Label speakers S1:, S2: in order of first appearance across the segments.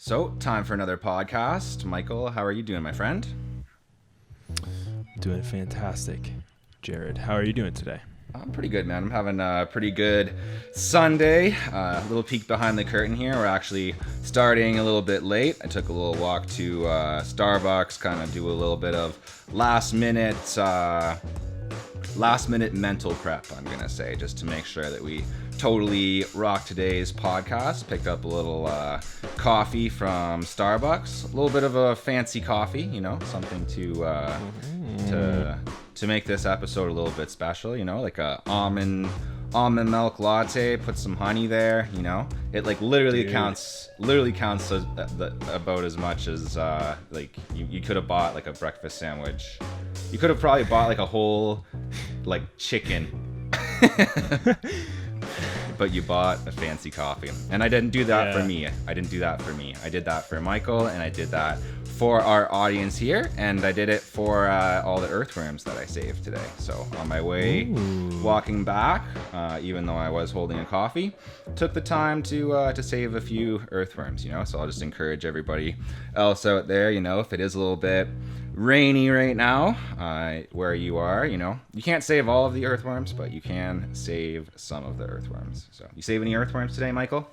S1: So, time for another podcast. Michael, how are you doing, my friend?
S2: Doing fantastic. Jared, how are you doing today?
S1: I'm pretty good, man. I'm having a pretty good Sunday. A little peek behind the curtain here. We're actually starting a little bit late. I took a little walk to Starbucks, kind of do a little bit of last minute mental prep, I'm going to say, just to make sure that we totally rock today's podcast. Picked up a little coffee from Starbucks. A little bit of a fancy coffee, you know, something to make this episode a little bit special, you know, like a almond milk latte, put some honey there, you know. It like literally counts as, about as much as like you could have bought like a breakfast sandwich. You could have probably bought like a whole like chicken. But you bought a fancy coffee. And I didn't do that for me. I didn't do that for me. I did that for Michael, and I did that for our audience here, and I did it for all the earthworms that I saved today. So on my way walking back, even though I was holding a coffee, took the time to save a few earthworms, you know. So I'll just encourage everybody else out there, you know, if it is a little bit rainy right now where you are, you know, you can't save all of the earthworms, but you can save some of the earthworms. So you save any earthworms today, Michael?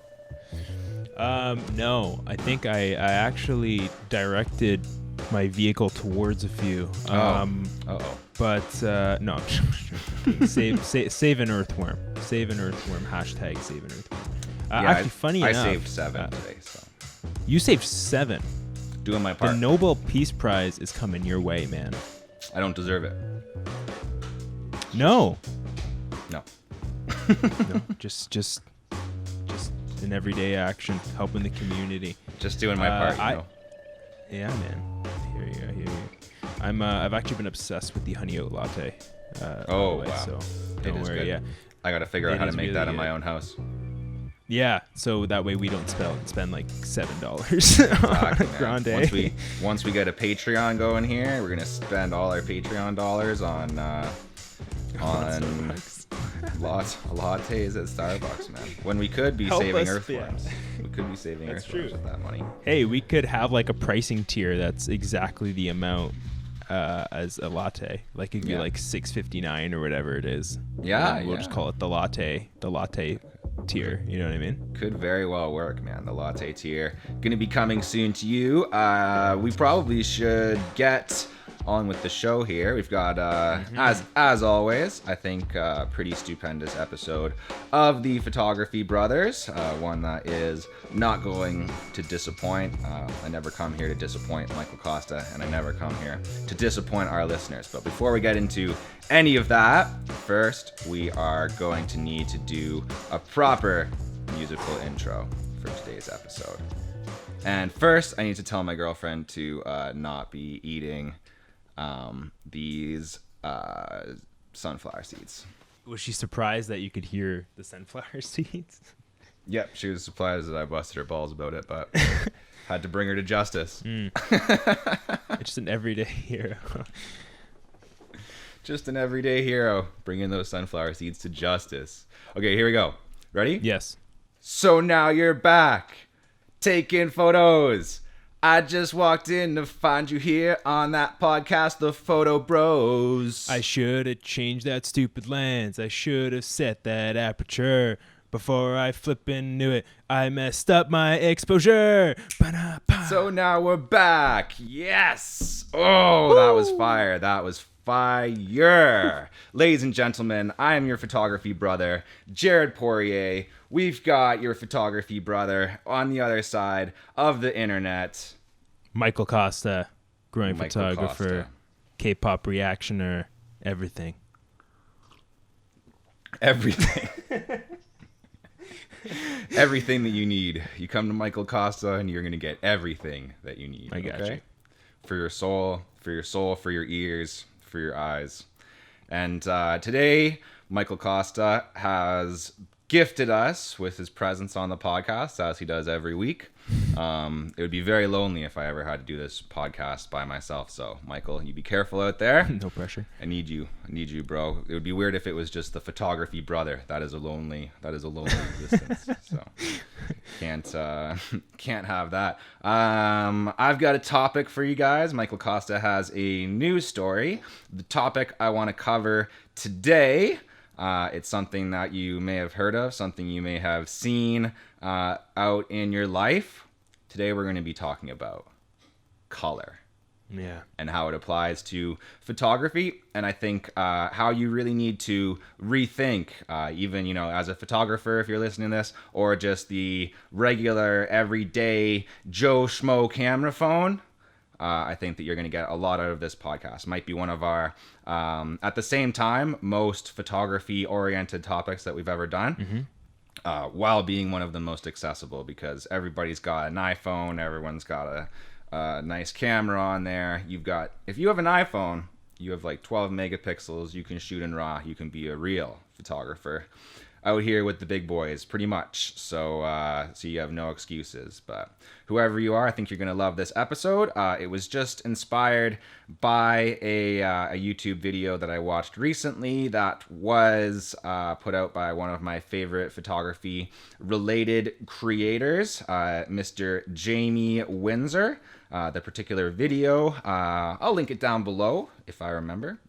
S2: No, I think I actually directed my vehicle towards a few. But no, save an earthworm. Save an earthworm. Hashtag save an earthworm. Actually, funny enough,
S1: I saved 7 today. So
S2: you saved 7.
S1: Doing my part.
S2: The Nobel Peace Prize is coming your way, man.
S1: I don't deserve it.
S2: No.
S1: No,
S2: just an everyday action, helping the community.
S1: Just doing my part, you know.
S2: Yeah, man. I hear you. I've actually been obsessed with the honey oat latte.
S1: Wow.
S2: So
S1: It
S2: don't
S1: is
S2: worry.
S1: good.
S2: Yeah.
S1: I gotta figure out how to make
S2: really
S1: that in
S2: good.
S1: my own house.
S2: Yeah, so that way we don't spend like $7
S1: Exactly,
S2: on a grande.
S1: Once we get a Patreon going here, we're gonna spend all our Patreon dollars on lattes at Starbucks, man. When we could be saving earthworms. We could be saving earthworms with that money.
S2: Hey, we could have like a pricing tier that's exactly the amount as a latte. Like it'd be like $6.59 or whatever it is.
S1: Yeah,
S2: we'll just call it the latte tier. You know what I mean? Could
S1: very well work, man. The latte tier gonna be coming soon to you. We probably should get on with the show here. We've got as always, I think pretty stupendous episode of the Photography Brothers, one that is not going to disappoint. I never come here to disappoint Michael Costa, and I never come here to disappoint our listeners. But before we get into any of that, first we are going to need to do a proper musical intro for today's episode. And first, I need to tell my girlfriend to not be eating these sunflower seeds.
S2: Was she surprised that you could hear the sunflower seeds?
S1: Yep, she was surprised that I busted her balls about it, but had to bring her to justice.
S2: It's an everyday hero.
S1: Just an everyday hero, bringing those sunflower seeds to justice. Okay, here we go. Ready?
S2: Yes.
S1: So now you're back, taking photos. I just walked in to find you here on that podcast, the PHOTOBROS.
S2: I should have changed that stupid lens. I should have set that aperture. Before I flip into it, I messed up my exposure. Ba-da-ba.
S1: So now we're back. Yes. Oh, that was fire. That was fire. Ladies and gentlemen, I am your photography brother, Jared Poirier. We've got your photography brother on the other side of the internet,
S2: Michael Costa, growing photographer,
S1: Costa.
S2: K-pop reactioner, everything.
S1: Everything. Everything that you need. You come to Michael Costa and you're going to get everything that you need.
S2: I got you.
S1: For your soul, for your ears, for your eyes. And today, Michael Costa has gifted us with his presence on the podcast, as he does every week. It would be very lonely if I ever had to do this podcast by myself. So, Michael, you be careful out there.
S2: No pressure.
S1: I need you, bro. It would be weird if it was just the photography brother. That is a lonely existence. So, can't have that. I've got a topic for you guys. Michael Costa has a news story. The topic I want to cover today, it's something that you may have heard of, something you may have seen out in your life. Today we're going to be talking about color.
S2: Yeah.
S1: And how it applies to photography. And I think how you really need to rethink, even, as a photographer, if you're listening to this, or just the regular, everyday Joe Schmo camera phone. I think that you're going to get a lot out of this podcast. Might be one of our, at the same time, most photography-oriented topics that we've ever done. While being one of the most accessible, because everybody's got an iPhone, everyone's got a nice camera on there. If you have an iPhone, you have like 12 megapixels, you can shoot in RAW, you can be a real photographer out here with the big boys, pretty much. So you have no excuses. But whoever you are, I think you're going to love this episode. It was just inspired by a YouTube video that I watched recently that was put out by one of my favorite photography-related creators, Mr. Jamie Windsor. The particular video, I'll link it down below if I remember.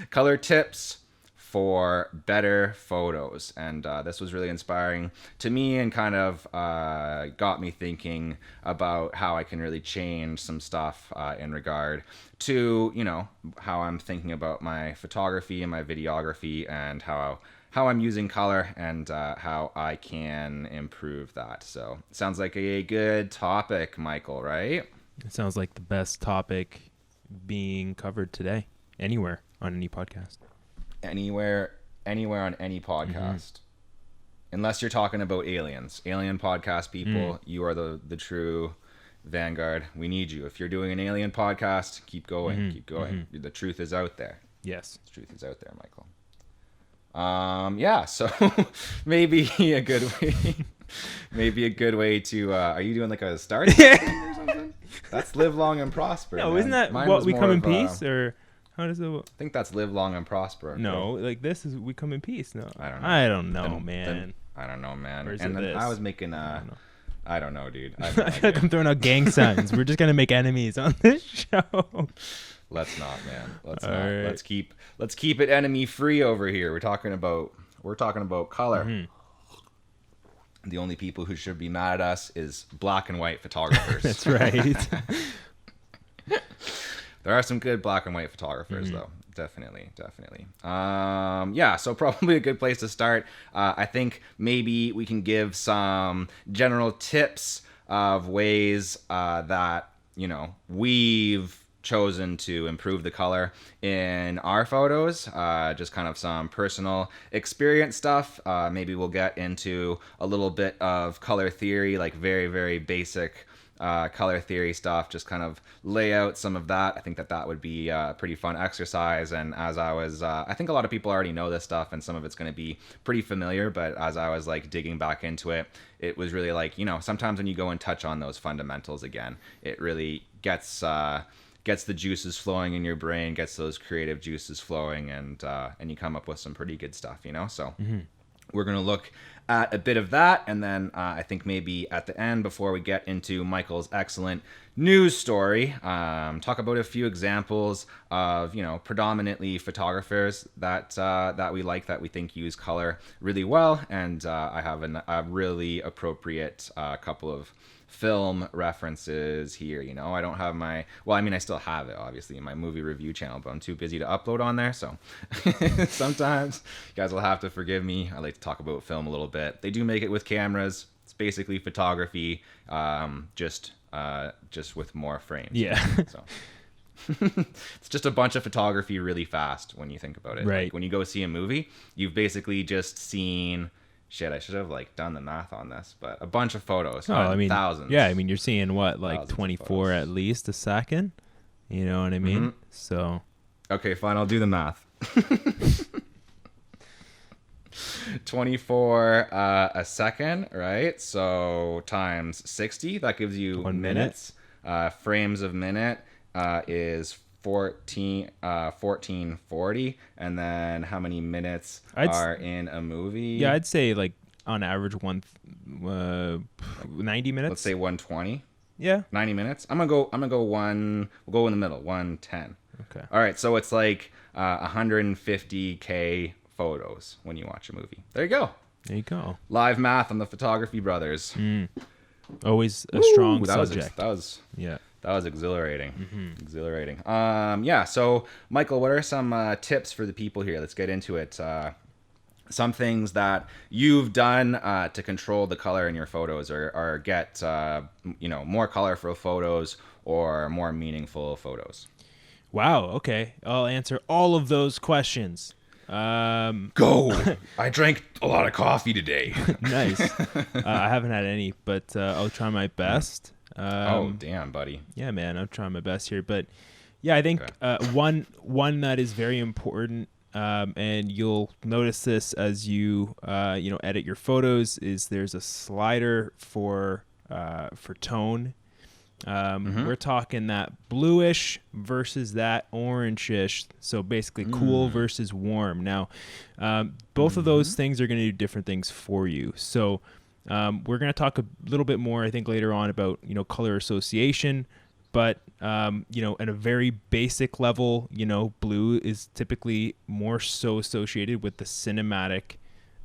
S1: Color tips for better photos. And this was really inspiring to me and kind of got me thinking about how I can really change some stuff in regard to, how I'm thinking about my photography and my videography and how I'm using color and how I can improve that. So sounds like a good topic, Michael, right?
S2: It sounds like the best topic being covered today, anywhere on any podcast.
S1: Anywhere on any podcast. Unless you're talking about aliens. Alien podcast people, you are the true vanguard. We need you. If you're doing an alien podcast, keep going. Keep going. The truth is out there.
S2: Yes.
S1: The truth is out there, Michael. So maybe a good way to are you doing like a start or something? That's live long and prosper.
S2: No,
S1: man.
S2: Isn't that
S1: Mine
S2: what
S1: was
S2: we
S1: more
S2: come in
S1: of,
S2: peace, or how does it?
S1: I think that's live long and prosper.
S2: No, like this is we come in peace. No,
S1: I don't know.
S2: Man.
S1: I don't know, man.
S2: Or is
S1: and
S2: it
S1: then
S2: this?
S1: I was making I don't know, dude.
S2: I feel like I'm throwing out gang signs. We're just gonna make enemies on this show.
S1: Let's not, man. Let's
S2: All
S1: not.
S2: right.
S1: Let's keep it enemy free over here. We're talking about color. The only people who should be mad at us is black and white photographers.
S2: That's right.
S1: There are some good black and white photographers, though. Definitely. So probably a good place to start. I think maybe we can give some general tips of ways that, we've chosen to improve the color in our photos. Just kind of some personal experience stuff. Maybe we'll get into a little bit of color theory, like very, very basic color theory stuff, just kind of lay out some of that. I think that would be a pretty fun exercise. And as I was, I think a lot of people already know this stuff and some of it's going to be pretty familiar, but as I was like digging back into it, it was really like, sometimes when you go and touch on those fundamentals again, it really gets the juices flowing in your brain, gets those creative juices flowing, and you come up with some pretty good stuff, So we're going to look at a bit of that, and then I think maybe at the end, before we get into Michael's excellent news story, talk about a few examples of, predominantly photographers that we like, that we think use color really well, and I have a really appropriate couple of film references here. I don't have I still have it obviously in my movie review channel, but I'm too busy to upload on there, so sometimes you guys will have to forgive me. I like to talk about film a little bit. They do make it with cameras. It's basically photography, just with more frames.
S2: Yeah.
S1: So it's just a bunch of photography really fast when you think about it.
S2: Right.
S1: Like when you go see a movie, you've basically just seen I should have done the math on this, but a bunch of photos. Thousands.
S2: Yeah, you're seeing what, like
S1: thousands
S2: 24 at least a second. You know what I mean? So.
S1: Okay, fine. I'll do the math. 24 a second, right? So times 60, that gives you
S2: 1
S1: minutes. Frames of minute is 1440, and then how many minutes are in a movie?
S2: Yeah, I'd say like on average 90 minutes.
S1: Let's say 120.
S2: Yeah,
S1: 90 minutes. We'll go in the middle, 110.
S2: Okay.
S1: All right, so it's like 150K photos when you watch a movie. There you go.
S2: There you go.
S1: Live math on the Photography Brothers.
S2: Always a strong
S1: that
S2: subject.
S1: That was exhilarating. Exhilarating. So Michael, what are some tips for the people here? Let's get into it. Some things that you've done to control the color in your photos, or get more colorful photos or more meaningful photos.
S2: Wow. Okay, I'll answer all of those questions.
S1: Go. I drank a lot of coffee today.
S2: Nice. I haven't had any, but I'll try my best.
S1: Oh damn, buddy.
S2: Yeah, man, I'm trying my best here, but yeah, I think one that is very important. And you'll notice this as you edit your photos, is there's a slider for tone. We're talking that bluish versus that orangish. So basically cool versus warm. Now, both of those things are going to do different things for you. So we're going to talk a little bit more, I think, later on about color association. But, in a very basic level, blue is typically more so associated with the cinematic,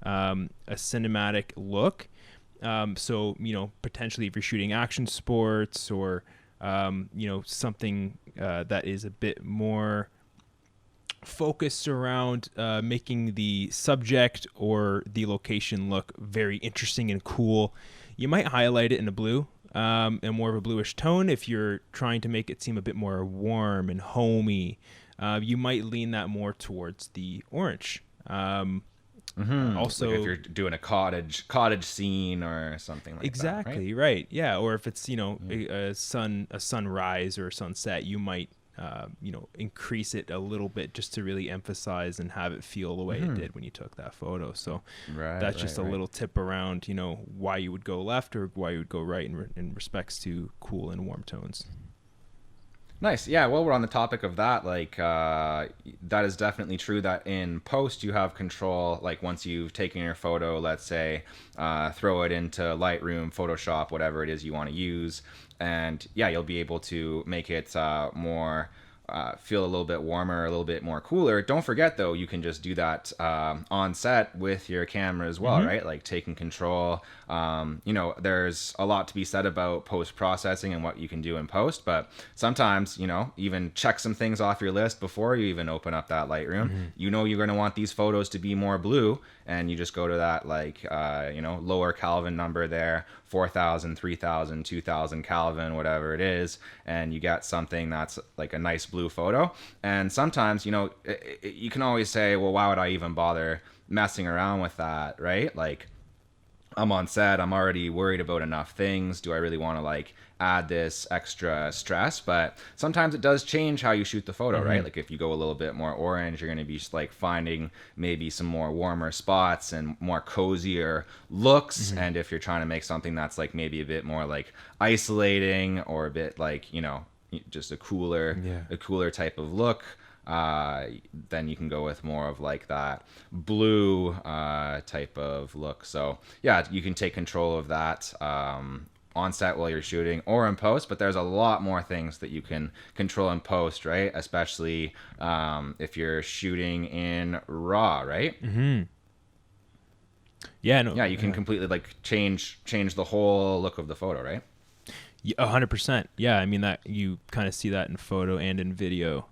S2: a cinematic look. So, potentially if you're shooting action sports or, something that is a bit more focused around making the subject or the location look very interesting and cool, you might highlight it in a blue. And more of a bluish tone. If you're trying to make it seem a bit more warm and homey, you might lean that more towards the orange. Also,
S1: like if you're doing a cottage scene or something like
S2: exactly,
S1: that, right?
S2: Yeah, or if it's a sunrise or a sunset, you might increase it a little bit just to really emphasize and have it feel the way it did when you took that photo. So that's just a little tip around, why you would go left or why you would go right in respects to cool and warm tones.
S1: Nice. Yeah, well, we're on the topic of that. Like, that is definitely true that in post you have control. Like, once you've taken your photo, let's say, throw it into Lightroom, Photoshop, whatever it is you want to use. And yeah, you'll be able to make it more feel a little bit warmer, a little bit more cooler. Don't forget, though, you can just do that on set with your camera as well, right? Like taking control. There's a lot to be said about post-processing and what you can do in post, but sometimes, even check some things off your list before you even open up that Lightroom. You're going to want these photos to be more blue, and you just go to that lower Kelvin number there, 4,000, 3,000, 2,000 Kelvin, whatever it is, and you get something that's like a nice blue photo. And sometimes, you can always say, well, why would I even bother messing around with that, right? Like, I'm on set, I'm already worried about enough things. Do I really want to add this extra stress? But sometimes it does change how you shoot the photo, right? Like if you go a little bit more orange, you're going to be just finding maybe some more warmer spots and more cozier looks. And if you're trying to make something that's maybe a bit more isolating or a bit just a cooler type of look, then you can go with more of that blue type of look. So yeah, you can take control of that on set while you're shooting or in post, but there's a lot more things that you can control in post, right? Especially if you're shooting in RAW, right? Yeah, you can completely change the whole look of the photo, right?
S2: 100%. Yeah, I mean that you kind of see that in photo and in video.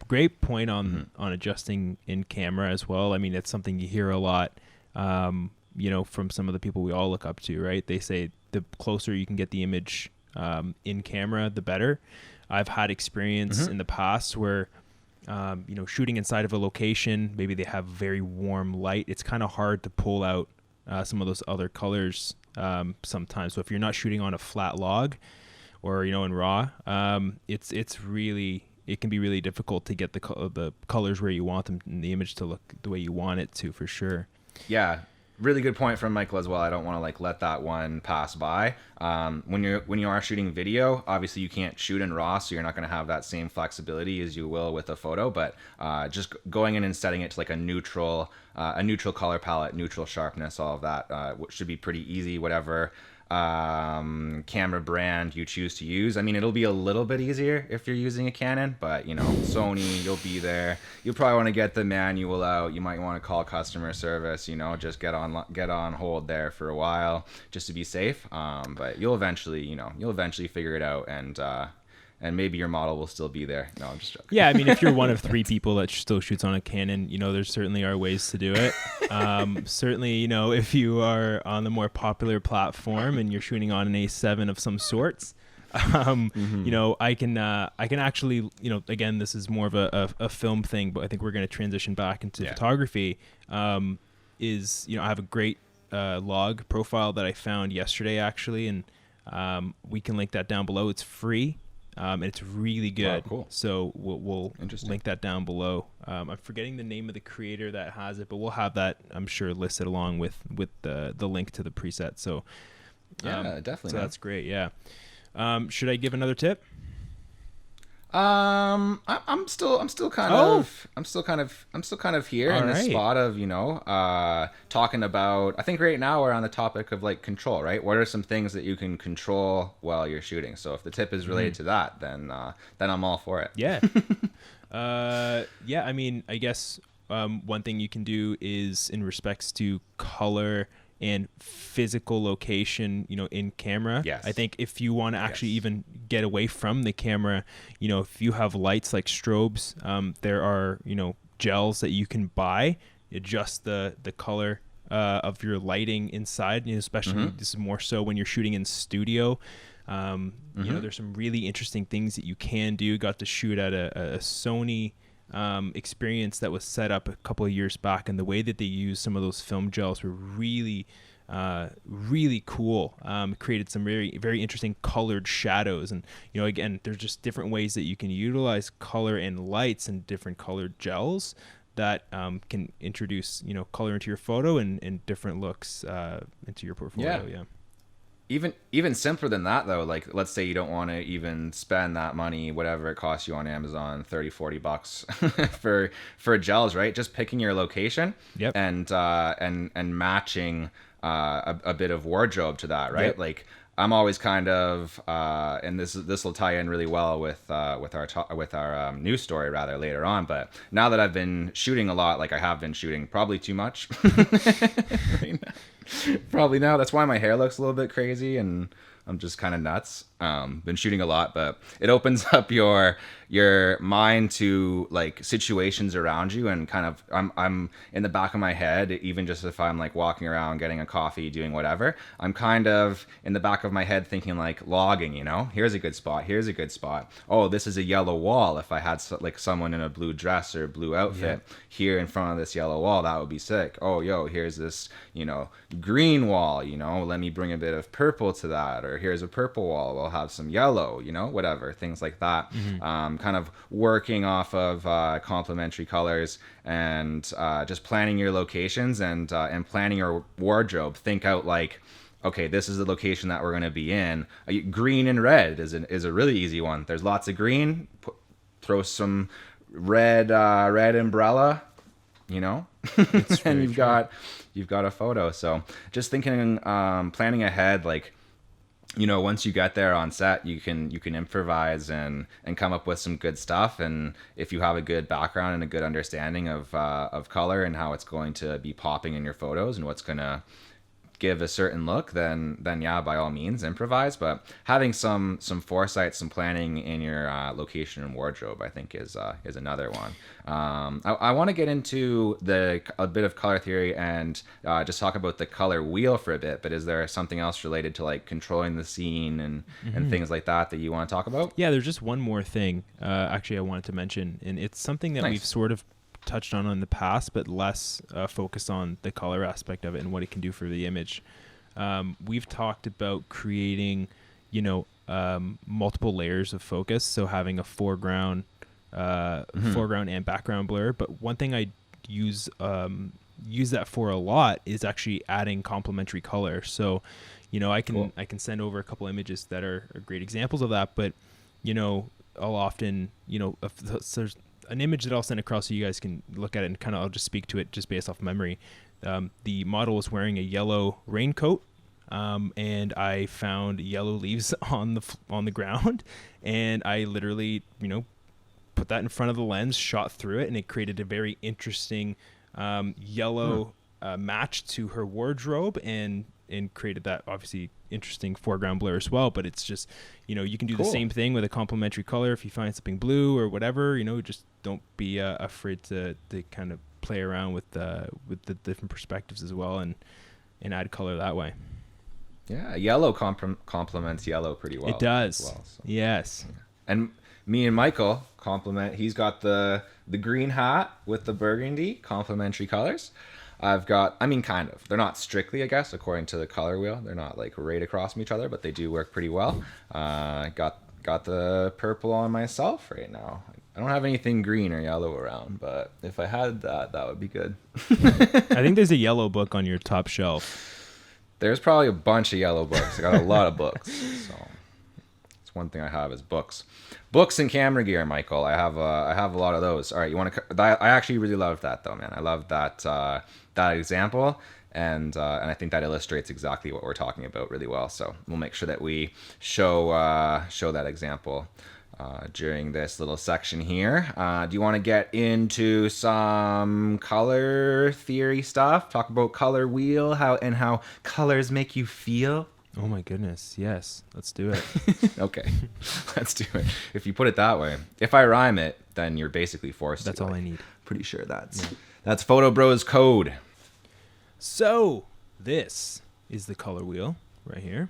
S2: Great point on adjusting in camera as well. I mean, it's something you hear a lot, from some of the people we all look up to, right? They say the closer you can get the image in camera, the better. I've had experience in the past where, shooting inside of a location, maybe they have very warm light. It's kind of hard to pull out some of those other colors sometimes. So if you're not shooting on a flat log or in RAW, it can be really difficult to get the colors where you want them and the image to look the way you want it to, for sure.
S1: Yeah, really good point from Michael as well. I don't want to like let that one pass by. When you are shooting video, obviously you can't shoot in RAW, so you're not going to have that same flexibility as you will with a photo. But just going in and setting it to like a neutral color palette, neutral sharpness, all of that should be pretty easy. Whatever camera brand you choose to use. I mean, it'll be a little bit easier if you're using a Canon, but you know, Sony, you'll be there. You'll probably want to get the manual out. You might want to call customer service, you know, just get on hold there for a while just to be safe. But you'll eventually figure it out, and maybe your model will still be there. No, I'm just joking.
S2: Yeah, I mean, if you're one of 3 people that still shoots on a Canon, you know, there certainly are ways to do it. Certainly, you know, if you are on the more popular platform and you're shooting on an A7 of some sorts, you know, I can actually, you know, again, this is more of a film thing, but I think we're going to transition back into photography. Is, you know, I have a great log profile that I found yesterday, actually, and we can link that down below. It's free. And it's really good.
S1: Wow, cool.
S2: So we'll link that down below. I'm forgetting the name of the creator that has it, but we'll have that, I'm sure, listed along with the link to the preset. So
S1: yeah, definitely.
S2: So that's great. Yeah. Should I give another tip?
S1: I'm still kind of here in this spot of, you know, talking about, I think right now we're on the topic of like control, right? What are some things that you can control while you're shooting? So if the tip is related to that, then I'm all for it.
S2: Yeah. Yeah, I mean, I guess one thing you can do is in respects to color and physical location, you know, in camera.
S1: Yes.
S2: I think if you want to actually even get away from the camera, you know, if you have lights like strobes, there are, you know, gels that you can buy, adjust the color of your lighting inside, you know, especially this is more so when you're shooting in studio. You know, there's some really interesting things that you can do. Got to shoot at a Sony experience that was set up a couple of years back, and the way that they used some of those film gels were really cool. Created some very, very interesting colored shadows, and you know, again, there's just different ways that you can utilize color and lights and different colored gels that can introduce, you know, color into your photo and different looks into your portfolio. Yeah.
S1: Even simpler than that though, like let's say you don't want to even spend that money, whatever it costs you on Amazon, $30-40 for gels, right? Just picking your location and matching a bit of wardrobe to that, right? Like I'm always kind of and this will tie in really well with our news story rather later on. But now that I've been shooting a lot, like I have been shooting probably too much. Probably now. That's why my hair looks a little bit crazy and I'm just kind of nuts. Been shooting a lot, but it opens up your mind to like situations around you, and kind of I'm in the back of my head, even just if I'm like walking around getting a coffee, doing whatever, I'm kind of in the back of my head thinking like logging, you know, here's a good spot. Oh, this is a yellow wall. If I had like someone in a blue dress or blue outfit here in front of this yellow wall, that would be sick. Oh, here's this, you know, green wall, you know, let me bring a bit of purple to that. Or here's a purple wall, we'll have some yellow, you know, whatever, things like that. Kind of working off of complementary colors and just planning your locations and planning your wardrobe. Think out like, okay, this is the location that we're going to be in. Green and red is a really easy one. There's lots of green. Throw some red umbrella, you know, and you've got a photo. So just thinking, planning ahead, like, you know, once you get there on set, you can improvise and come up with some good stuff. And if you have a good background and a good understanding of color and how it's going to be popping in your photos and what's going to give a certain look, then yeah, by all means improvise. But having some foresight, some planning in your location and wardrobe, I think is another one. I want to get into a bit of color theory and just talk about the color wheel for a bit. But is there something else related to like controlling the scene and things like that you want to talk about?
S2: Yeah, there's just one more thing actually I wanted to mention, and it's something that we've sort of touched on in the past, but less focused on the color aspect of it and what it can do for the image. We've talked about creating, you know, multiple layers of focus, so having a foreground and background blur. But one thing I use use that for a lot is actually adding complementary color. So, I can send over a couple images that are great examples of that. But, I'll often, if there's an image that I'll send across so you guys can look at it and I'll just speak to it just based off memory. The model was wearing a yellow raincoat. And I found yellow leaves on the ground, and I literally, put that in front of the lens, shot through it, and it created a very interesting yellow match to her wardrobe, and created that obviously interesting foreground blur as well. But it's just, you can do the same thing with a complementary color. If you find something blue or whatever, just don't be afraid to kind of play around with the different perspectives as well, and add color that way.
S1: Yeah, yellow complements yellow pretty well.
S2: It does.
S1: Well, so.
S2: Yes.
S1: And me and Michael complement. He's got the green hat with the burgundy, complementary colors. I've got, kind of. They're not strictly, I guess, according to the color wheel. They're not like right across from each other, but they do work pretty well. Got the purple on myself right now. I don't have anything green or yellow around, but if I had that would be good.
S2: I think there's a yellow book on your top shelf.
S1: There's probably a bunch of yellow books. I got a lot of books. So it's one thing I have is books. Books and camera gear, Michael. I have a lot of those. All right, you want to? I actually really love that though, man. I love that example, and I think that illustrates exactly what we're talking about really well. So we'll make sure that we show that example during this little section here. Do you want to get into some color theory stuff? Talk about color wheel, how colors make you feel?
S2: Oh my goodness, yes. Let's do it.
S1: Okay, let's do it. If you put it that way. If I rhyme it, then you're basically forced
S2: That's
S1: to.
S2: all I need.
S1: Pretty sure that's PHOTOBROS code.
S2: So, this is the color wheel right here.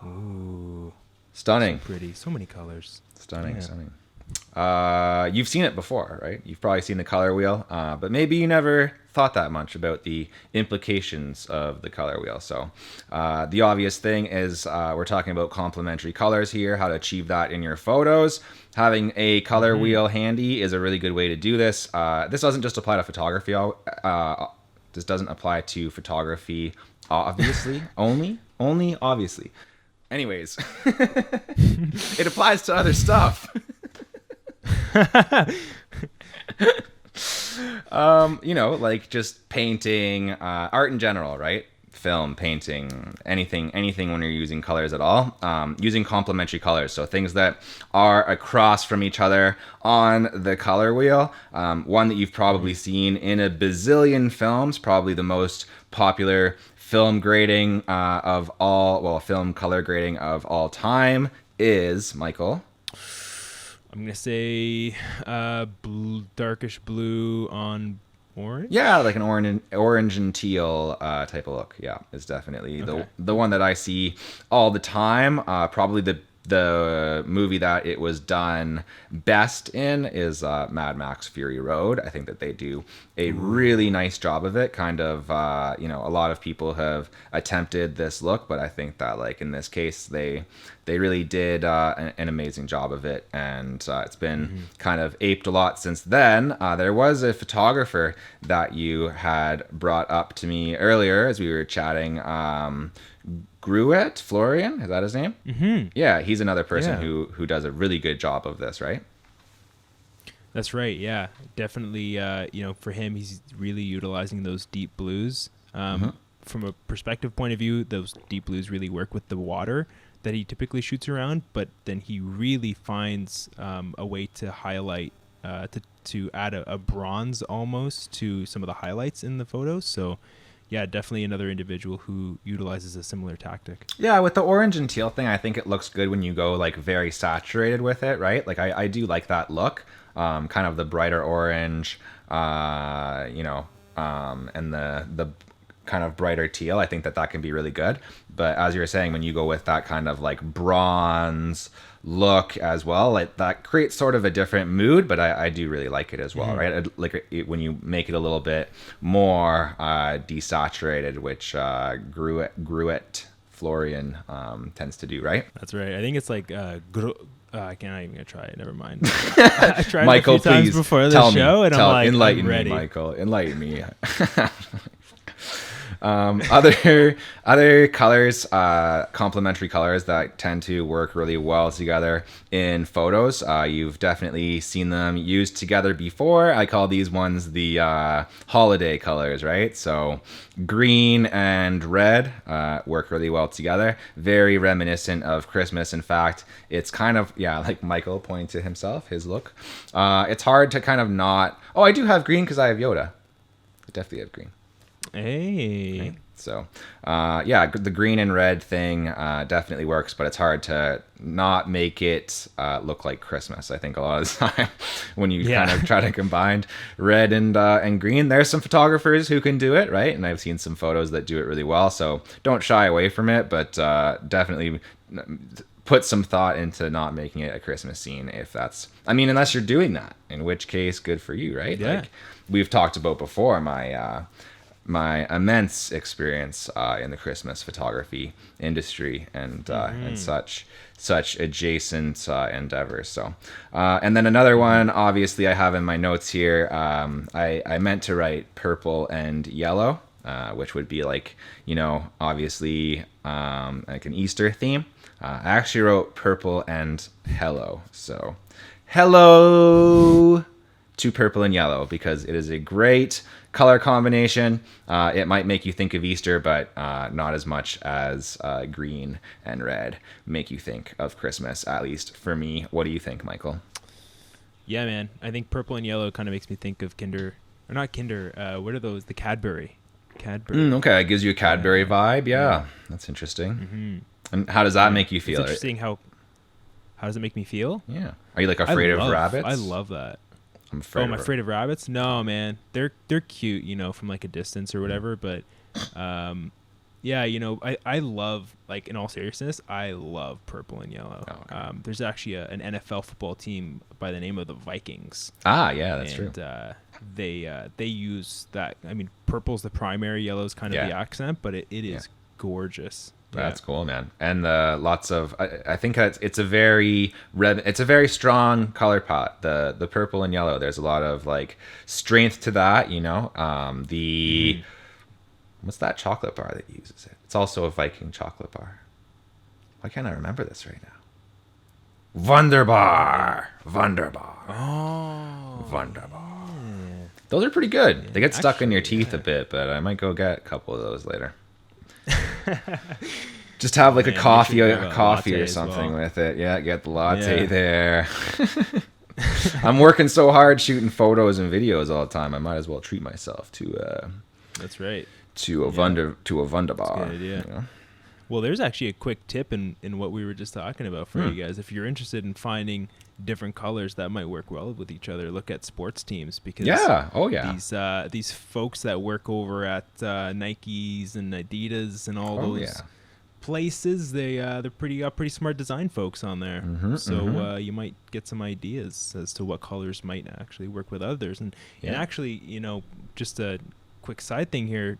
S2: Ooh.
S1: Stunning.
S2: So pretty. So many colors.
S1: Stunning. You've seen it before, right? You've probably seen the color wheel, but maybe you never thought that much about the implications of the color wheel. So the obvious thing is we're talking about complementary colors here, how to achieve that in your photos. Having a color wheel handy is a really good way to do this. This doesn't just apply to photography. This doesn't apply to photography, obviously, only obviously. Anyways, it applies to other stuff. Like just painting, art in general, right? Film, painting, anything when you're using colors at all. Using complementary colors, so things that are across from each other on the color wheel. One that you've probably seen in a bazillion films, probably the most popular film grading film color grading of all time is, Michael?
S2: I'm going to say darkish blue on orange?
S1: Yeah, like an orange and teal type of look. Yeah, it's definitely the one that I see all the time. Probably the movie that it was done best in is Mad Max Fury Road. I think that they do a really nice job of it. Kind of, a lot of people have attempted this look, but I think that like in this case, they really did an amazing job of it. And it's been kind of aped a lot since then. There was a photographer that you had brought up to me earlier as we were chatting, Gruet, Florian, is that his name? Mm-hmm. Yeah, he's another person who does a really good job of this, right?
S2: That's right. Yeah, definitely. For him, he's really utilizing those deep blues. From a perspective point of view, those deep blues really work with the water that he typically shoots around. But then he really finds a way to highlight, to add a bronze almost to some of the highlights in the photos. So. Yeah, definitely another individual who utilizes a similar tactic. Yeah,
S1: with the orange and teal thing, I think it looks good when you go like very saturated with it, right? Like I do like that look, kind of the brighter orange, and the kind of brighter teal. I think that can be really good. But as you were saying, when you go with that kind of like bronze look as well, like that creates sort of a different mood, but I do really like it as well, right? Like when you make it a little bit more desaturated, which Gruet Florian tends to do, right?
S2: That's right. I think it's like I can't even gonna try it. Never mind. I tried
S1: Michael,
S2: it a few times
S1: please
S2: before the show, and I'm like,
S1: enlighten
S2: I'm ready.
S1: me, Michael. Enlighten me. Other colors, complementary colors that tend to work really well together in photos. You've definitely seen them used together before. I call these ones the holiday colors, right? So green and red work really well together. Very reminiscent of Christmas. In fact, it's kind of, like Michael pointing to himself, his look. It's hard to kind of not... Oh, I do have green because I have Yoda. I definitely have green.
S2: Hey.
S1: Right? So, the green and red thing definitely works, but it's hard to not make it look like Christmas. I think a lot of the time when you kind of try to combine red and green, there's some photographers who can do it, right? And I've seen some photos that do it really well. So don't shy away from it, but definitely put some thought into not making it a Christmas scene unless you're doing that, in which case, good for you, right?
S2: Yeah.
S1: Like we've talked about before, my immense experience in the Christmas photography industry and such adjacent endeavors. So, and then another one, obviously, I have in my notes here. I meant to write purple and yellow, which would be like, obviously like an Easter theme. I actually wrote purple and hello. So, hello to purple and yellow because it is a great color combination. It might make you think of Easter, but not as much as green and red make you think of Christmas, at least for me. What do you think, Michael?
S2: Yeah, man. I think purple and yellow kind of makes me think of what are those? The Cadbury.
S1: Okay, it gives you a Cadbury vibe. Yeah, that's interesting.
S2: Mm-hmm.
S1: And how does that make you feel?
S2: It's interesting how does it make me feel?
S1: Yeah. Are you like afraid of rabbits?
S2: I love that.
S1: I'm afraid
S2: of rabbits? No, man. They're cute, from like a distance or whatever. But, I love, like, in all seriousness, I love purple and yellow. Oh, okay. There's actually an NFL football team by the name of the Vikings.
S1: Ah, yeah, that's true.
S2: They use that. I mean, purple's the primary, yellow's kind of the accent, but it is gorgeous.
S1: That's cool, man. And lots of, I think it's a very strong color palette. The purple and yellow. There's a lot of like strength to that. What's that chocolate bar that uses it? It's also a Viking chocolate bar. Why can't I remember this right now? Wunderbar. Oh, Wunderbar. Yeah. Those are pretty good. They get stuck in your teeth a bit, but I might go get a couple of those later. Just have like a coffee or something with it. Yeah, get the latte there. I'm working so hard shooting photos and videos all the time. I might as well treat myself to.
S2: That's right.
S1: To a Wunderbar.
S2: That's a good idea. Well, there's actually a quick tip in what we were just talking about for you guys. If you're interested in finding different colors that might work well with each other, look at sports teams because these folks that work over at Nikes and Adidas and all those places, they're pretty smart design folks on there. You might get some ideas as to what colors might actually work with others. And actually, just a quick side thing here,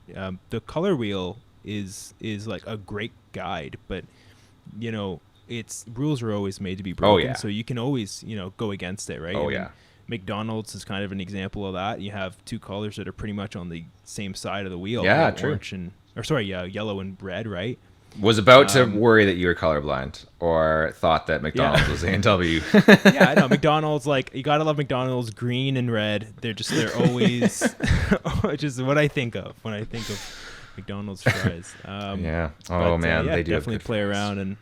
S2: the color wheel is like a great guide, but its rules are always made to be broken, so you can always go against it, right? McDonald's is kind of an example of that. You have two colors that are pretty much on the same side of the wheel,
S1: true.
S2: Yellow and red, right?
S1: Was about to worry that you were colorblind or thought that McDonald's was A&W.
S2: Yeah, I know. McDonald's, like, you gotta love McDonald's, green and red. They're always just what I think of when I think of McDonald's fries.
S1: They do
S2: definitely play around and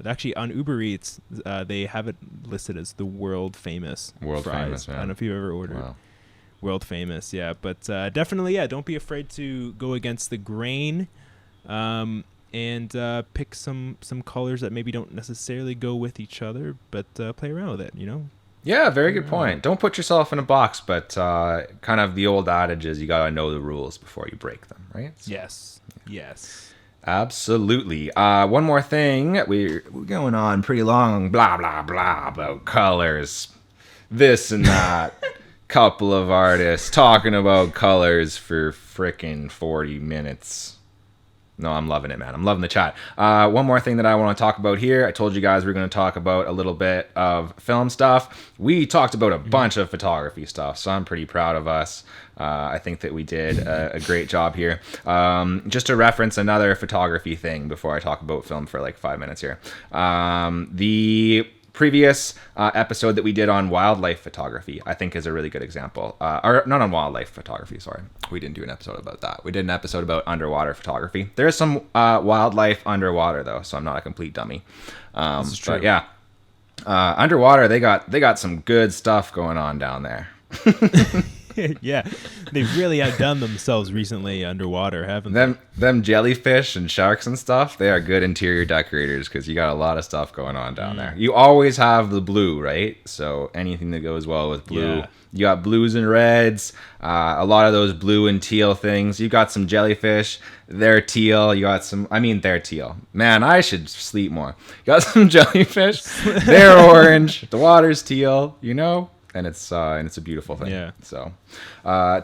S2: actually on Uber Eats they have it listed as the world famous fries.
S1: Man.
S2: I don't know if you've ever ordered. Wow. World famous, but definitely, don't be afraid to go against the grain, and pick some colors that maybe don't necessarily go with each other, but play around with it,
S1: Yeah, very good point. Don't put yourself in a box, but kind of the old adage is you gotta know the rules before you break them, right? So,
S2: yes.
S1: Absolutely. One more thing. We're going on pretty long, blah, blah, blah, about colors, this and that. Couple of artists talking about colors for frickin' 40 minutes. No, I'm loving it, man. I'm loving the chat. One more thing that I want to talk about here. I told you guys we're going to talk about a little bit of film stuff. We talked about a bunch of photography stuff, so I'm pretty proud of us. I think that we did a great job here. Just to reference another photography thing before I talk about film for like 5 minutes here. The previous episode that we did on wildlife photography, I think, is a really good example. Or not on wildlife photography, sorry. We didn't do an episode about that. We did an episode about underwater photography. There is some wildlife underwater, though, so I'm not a complete dummy.
S2: This is true.
S1: But yeah, underwater, they got some good stuff going on down there.
S2: Yeah, they've really outdone themselves recently underwater, haven't they?
S1: Them jellyfish and sharks and stuff, they are good interior decorators because you got a lot of stuff going on down there. You always have the blue, right? So anything that goes well with blue.
S2: Yeah.
S1: You got blues and reds, a lot of those blue and teal things. You got some jellyfish, they're teal. You got some, they're teal. Man, I should sleep more. You got some jellyfish, they're orange, the water's teal, and it's a beautiful thing.
S2: Yeah.
S1: So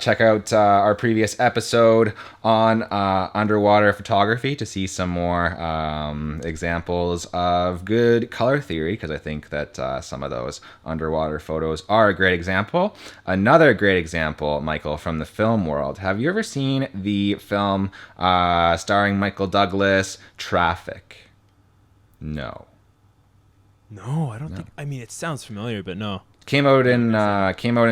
S1: check out our previous episode on underwater photography to see some more examples of good color theory, because I think that some of those underwater photos are a great example. Another great example, Michael, from the film world. Have you ever seen the film starring Michael Douglas, Traffic? No.
S2: No, I don't think. It sounds familiar, but no.
S1: Came out in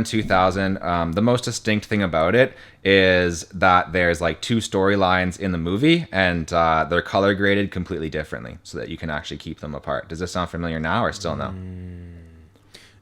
S1: 2000. The most distinct thing about it is that there's like two storylines in the movie, and they're color graded completely differently, so that you can actually keep them apart. Does this sound familiar now, or still no?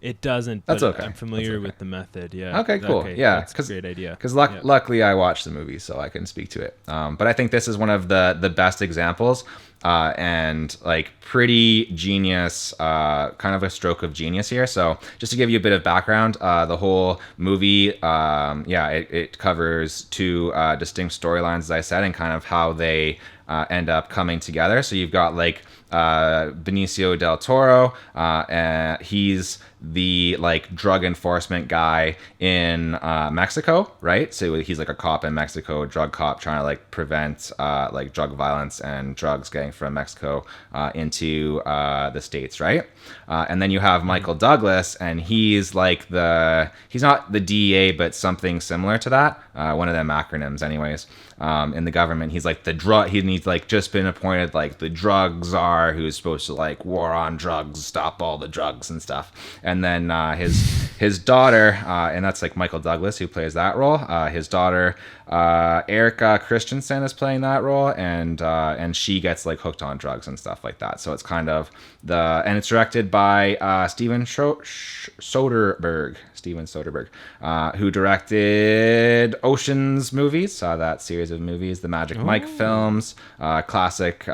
S2: It doesn't.
S1: That's okay.
S2: I'm familiar with the method. Yeah.
S1: Okay, cool. Yeah,
S2: that's a great idea.
S1: Because luckily I watched the movie, so I can speak to it. But I think this is one of the best examples, and like pretty genius, kind of a stroke of genius here. So just to give you a bit of background, the whole movie, it covers two distinct storylines, as I said, and kind of how they end up coming together. So you've got like Benicio del Toro, and he's the like drug enforcement guy in Mexico, right? So he's like a cop in Mexico, drug cop, trying to like prevent like drug violence and drugs getting from Mexico into the States, right? And then you have Michael Douglas, and he's like he's not the DEA, but something similar to that, one of them acronyms anyways, in the government. He's like he's like just been appointed like the drug czar, who's supposed to like war on drugs, stop all the drugs and stuff. And then his daughter, and that's like Michael Douglas who plays that role. His daughter, Erica Christensen, is playing that role, and she gets like hooked on drugs and stuff like that. So it's kind of and it's directed by Steven Soderbergh, who directed Ocean's movies, that series of movies, the Magic Mike films, classic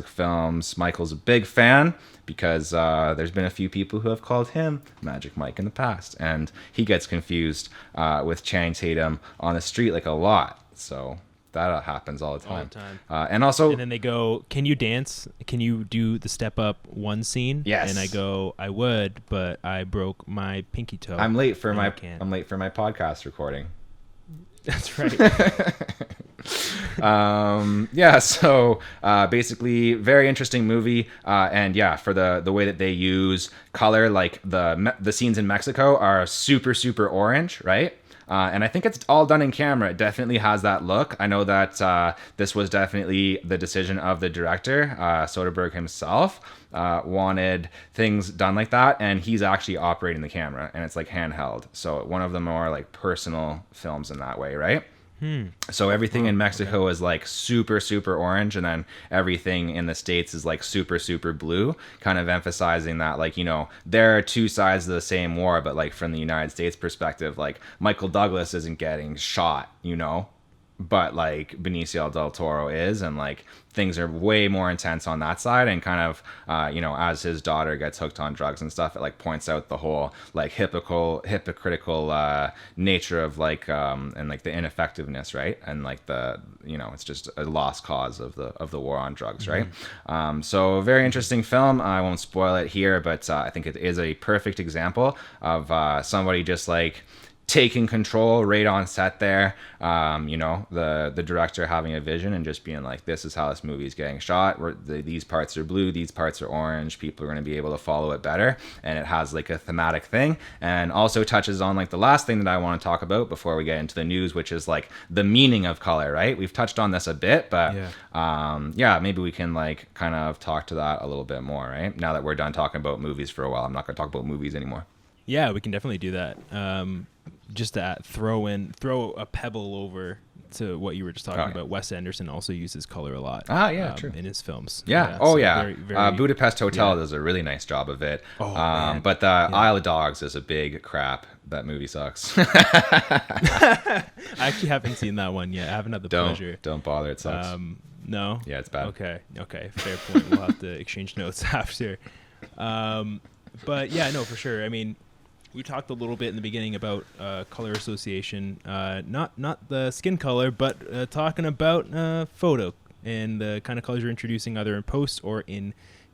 S1: films. Michael's a big fan, because there's been a few people who have called him Magic Mike in the past, and he gets confused with Channing Tatum on the street like a lot. So that happens all the time. And
S2: then they go, "Can you dance? Can you do the Step Up 1 scene?"
S1: Yes.
S2: And I go, "I would, but I broke my pinky toe.
S1: I'm late for my podcast recording."
S2: That's right.
S1: So basically very interesting movie, and for the way that they use color, like the scenes in Mexico are super orange, right? And I think it's all done in camera. It definitely has that look. I know that this was definitely the decision of the director. Soderbergh himself wanted things done like that, and he's actually operating the camera, and it's like handheld. So one of the more like personal films in that way, right? So everything in Mexico is like super orange, and then everything in the States is like super blue, kind of emphasizing that, like, there are two sides of the same war, but like from the United States perspective, like Michael Douglas isn't getting shot, but like Benicio del Toro is, and like things are way more intense on that side, and kind of as his daughter gets hooked on drugs and stuff, it like points out the whole like hypocritical nature of like and like the ineffectiveness, right? And like it's just a lost cause of the war on drugs, right? So a very interesting film. I won't spoil it here, but I think it is a perfect example of somebody just like taking control right on set there. You know, the director having a vision and just being like, this is how this movie is getting shot. These parts are blue, these parts are orange. People are going to be able to follow it better. And it has like a thematic thing, and also touches on like the last thing that I want to talk about before we get into the news, which is like the meaning of color, right? We've touched on this a bit, but yeah, maybe we can like kind of talk to that a little bit more, right? Now that we're done talking about movies for a while, I'm not going to talk about movies anymore.
S2: Yeah, we can definitely do that. Just to throw a pebble over to what you were just talking about. Wes Anderson also uses color a lot.
S1: True.
S2: In his films.
S1: Yeah. Very, very, Budapest Hotel does a really nice job of it. But the Isle of Dogs is a big crap. That movie sucks.
S2: I actually haven't seen that one yet. I haven't had the pleasure.
S1: Don't bother. It sucks.
S2: No.
S1: Yeah, it's bad.
S2: Okay. Fair point. We'll have to exchange notes after. But yeah, no, for sure. I mean, we talked a little bit in the beginning about color association, not the skin color, but talking about photo and the kind of colors you're introducing either in post or in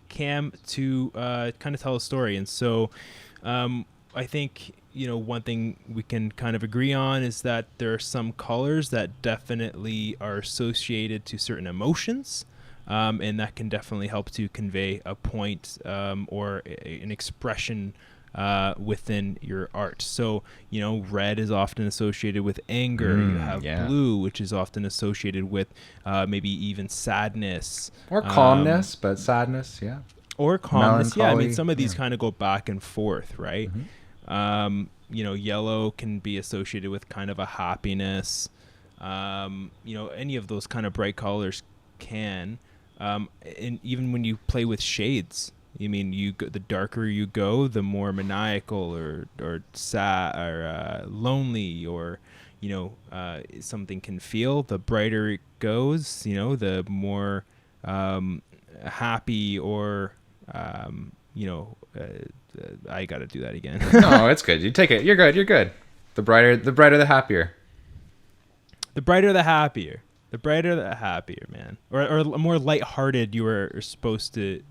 S2: cam to kind of tell a story. And so I think, you know, one thing we can kind of agree on is that there are some colors that definitely are associated to certain emotions. And that can definitely help to convey a point or an expression within your art. So, you know, red is often associated with anger. You have blue, which is often associated with maybe even sadness.
S1: Or calmness, but sadness, yeah.
S2: Or calmness, yeah. I mean, some of these kind of go back and forth, right? You know, yellow can be associated with kind of a happiness. You know, any of those kind of bright colors can. And even when you play with shades, I mean, the darker you go, the more maniacal or sad or lonely or, you know, something can feel. The brighter it goes, you know, the more happy or, you know, I got to do that again.
S1: No, it's good. You take it. You're good. The brighter, the happier.
S2: The brighter, the happier. The brighter, the happier, man. Or more lighthearted you were supposed to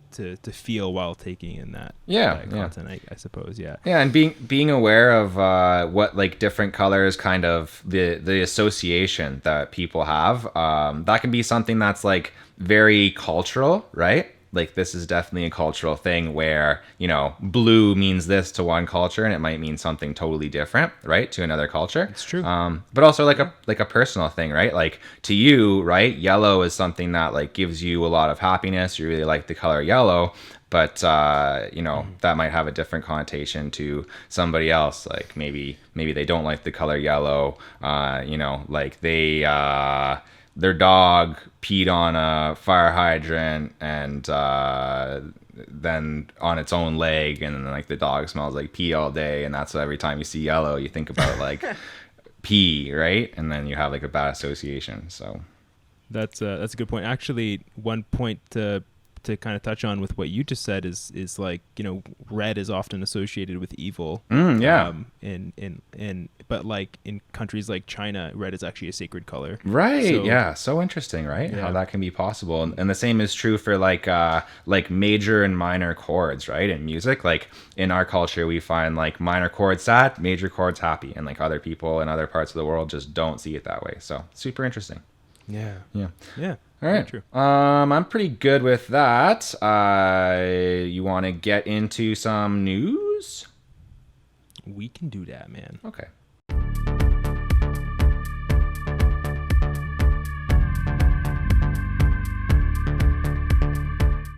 S2: feel while taking in that content, I suppose. Yeah.
S1: Yeah, and being aware of what like different colors, kind of the association that people have. That can be something that's like very cultural, right? Like this is definitely a cultural thing where, you know, blue means this to one culture and it might mean something totally different, right, to another culture.
S2: It's true.
S1: But also like a personal thing, right? Like to you, right, yellow is something that like gives you a lot of happiness. You really like the color yellow, but you know, that might have a different connotation to somebody else. Like maybe they don't like the color yellow. You know, like their dog peed on a fire hydrant and then on its own leg, and then like the dog smells like pee all day, and that's every time you see yellow you think about like pee, right? And then you have like a bad association. So
S2: that's a good point. Actually, one point to kind of touch on with what you just said is like, you know, red is often associated with evil. But like in countries like China, red is actually a sacred color.
S1: Right. So interesting, right? How that can be possible. And the same is true for like major and minor chords, right? In music, like in our culture, we find like minor chords sad, major chords happy, and like other people in other parts of the world just don't see it that way. So super interesting.
S2: Yeah.
S1: All right.
S2: True.
S1: I'm pretty good with that. You want to get into some news?
S2: We can do that, man.
S1: Okay.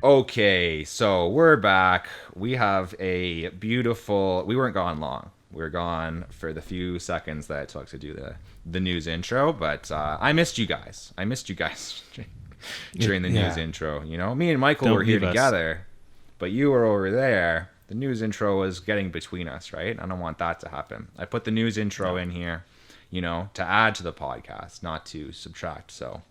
S1: Okay, so we're back. We have a beautiful... We weren't gone long. We were gone for the few seconds that it took to do the news intro, but I missed you guys. During the news intro. You know, me and Michael were here together, but you were over there. The news intro was getting between us, right? I don't want that to happen. I put the news intro in here, you know, to add to the podcast, not to subtract. So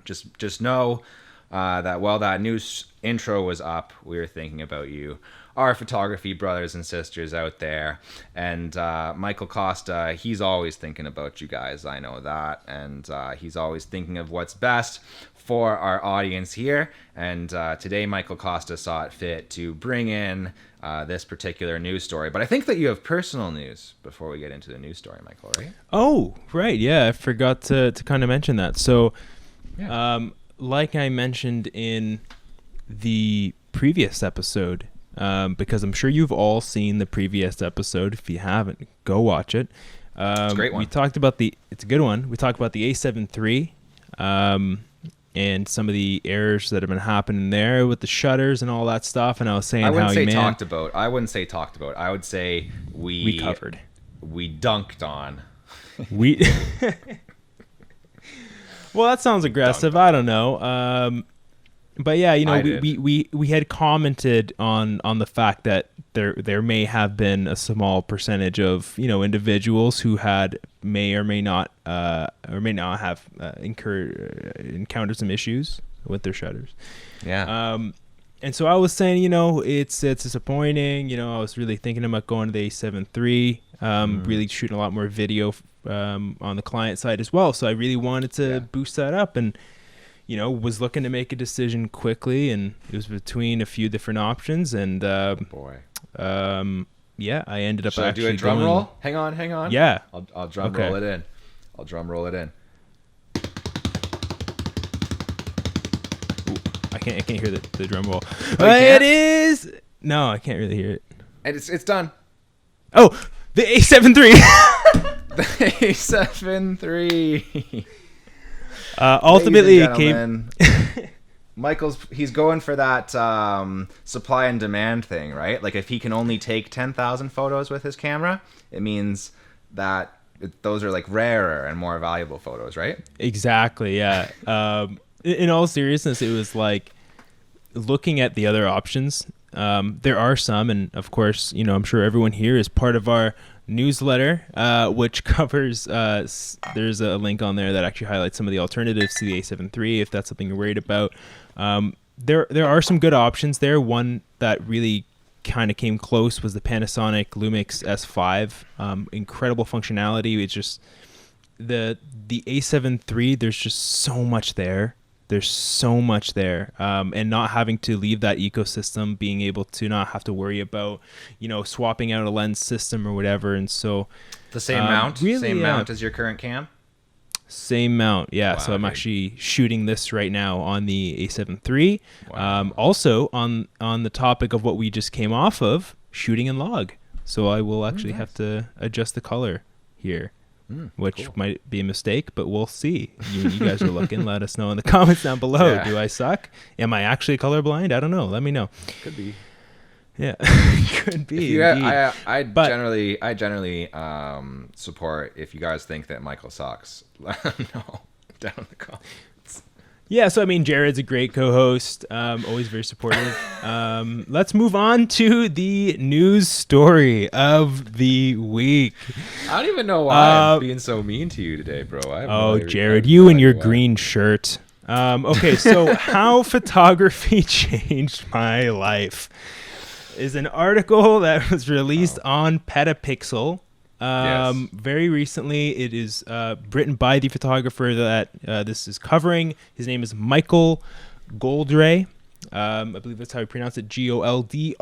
S1: just know that while that news intro was up, we were thinking about you, our photography brothers and sisters out there. And Michael Costa, he's always thinking about you guys. I know that. And he's always thinking of what's best for our audience here. And today, Michael Costa saw it fit to bring in this particular news story. But I think that you have personal news before we get into the news story, Michael, right?
S2: Oh, right. Yeah, I forgot to kind of mention that. So,
S1: Yeah.
S2: like I mentioned in the previous episode, because I'm sure you've all seen the previous episode. If you haven't, go watch it.
S1: It's a great one.
S2: We talked about it's a good one. We talked about the A7 III, and some of the errors that have been happening there with the shutters and all that stuff. And I was saying
S1: I wouldn't
S2: how
S1: say
S2: man,
S1: talked about. I wouldn't say talked about. I would say
S2: we covered.
S1: We dunked on.
S2: We. Well, that sounds aggressive. I don't know. But yeah, you know, we had commented on the fact that there may have been a small percentage of, you know, individuals who may or may not have encountered some issues with their shutters.
S1: Yeah.
S2: And so I was saying, you know, it's disappointing. You know, I was really thinking about going to the A7 III, really shooting a lot more video on the client side as well. So I really wanted to boost that up, and you know, was looking to make a decision quickly, and it was between a few different options. And yeah, I ended up.
S1: Should I
S2: actually
S1: do a drum
S2: going,
S1: roll? Hang on.
S2: Yeah,
S1: I'll drum roll it in. I'll drum roll it in.
S2: I can't hear the drum roll.
S1: Oh,
S2: it is. No, I can't really hear it.
S1: And it's done.
S2: Oh, the A7 III.
S1: The A7 III.
S2: Ultimately, it came.
S1: He's going for that supply and demand thing, right? Like if he can only take 10,000 photos with his camera, it means that those are like rarer and more valuable photos, right?
S2: Exactly. Yeah. In all seriousness, it was like looking at the other options. There are some, and of course, you know, I'm sure everyone here is part of our newsletter, which covers. There's a link on there that actually highlights some of the alternatives to the A7 III, if that's something you're worried about. There are some good options there. One that really kind of came close was the Panasonic Lumix S5. Incredible functionality. It's just the A7 III. There's just so much there. There's so much there, and not having to leave that ecosystem, being able to not have to worry about, you know, swapping out a lens system or whatever. And so
S1: the same mount, mount as your current cam.
S2: Same mount, yeah.
S1: Wow,
S2: so I'm actually shooting this right now on the A7 III. Wow. Also on the topic of what we just came off of, shooting in log. So I will actually have to adjust the color here. Which might be a mistake, but we'll see. You guys are looking. Let us know in the comments down below. Yeah. Do I suck? Am I actually colorblind? I don't know. Let me know.
S1: Could be.
S2: Yeah, could be.
S1: I generally support if you guys think that Michael sucks. Let him know down in the comments.
S2: Yeah, so I mean, Jared's a great co-host, always very supportive. Let's move on to the news story of the week.
S1: I don't even know why I'm being so mean to you today, bro.
S2: Jared, you and your green shirt. Okay, so how photography changed my life is an article that was released on Petapixel. Very recently. It is written by the photographer that this is covering. His name is Michael Goldrey. I believe that's how you pronounce it. Goldrei.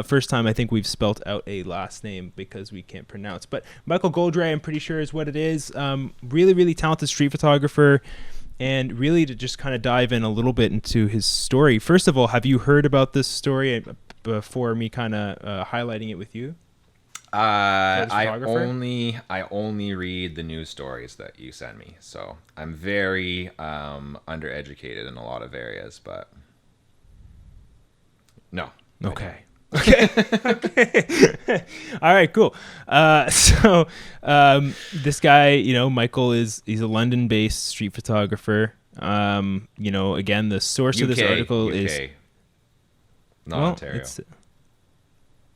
S2: First time I think we've spelt out a last name because we can't pronounce. But Michael Goldrey, I'm pretty sure is what it is. Really, really talented street photographer. And really to just kind of dive in a little bit into his story. First of all, have you heard about this story before me kind of highlighting it with you?
S1: I only read the news stories that you send me, so I'm very undereducated in a lot of areas, but no.
S2: Okay. All right, cool. So this guy, you know, Michael he's a London-based street photographer. You know, again, the source of this article is
S1: not Ontario.